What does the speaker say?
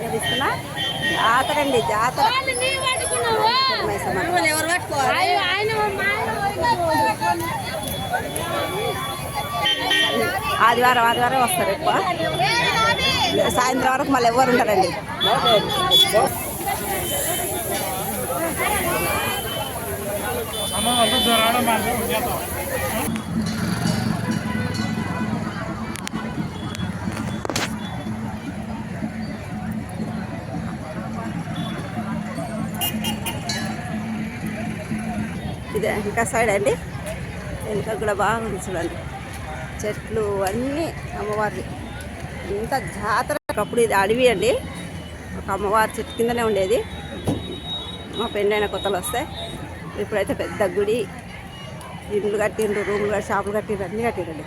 తీసుకున్నా జాతర అండి, జాతర ఆదివారం ఆదివారం వస్తారు ఎక్కువ. సాయంత్రం వరకు మళ్ళీ ఎవరు ఉంటారండి. ఇదే ఇంకా సైడ్ అండి, వెనుక కూడా బాగుంది చూడండి, చెట్లు అన్నీ అమ్మవారి. ఇంత జాతర. ఒకప్పుడు ఇది అడవి అండి, ఒక అమ్మవారి చెట్టు కిందనే ఉండేది. మా పెళ్ళైన కొత్తలు వస్తాయి. ఇప్పుడైతే పెద్ద గుడి, ఇండ్లు కట్టిండ్రు, రూములు కట్టి, షాపులు కట్టిండ్రు, అన్నీ కట్టిండ్రండి.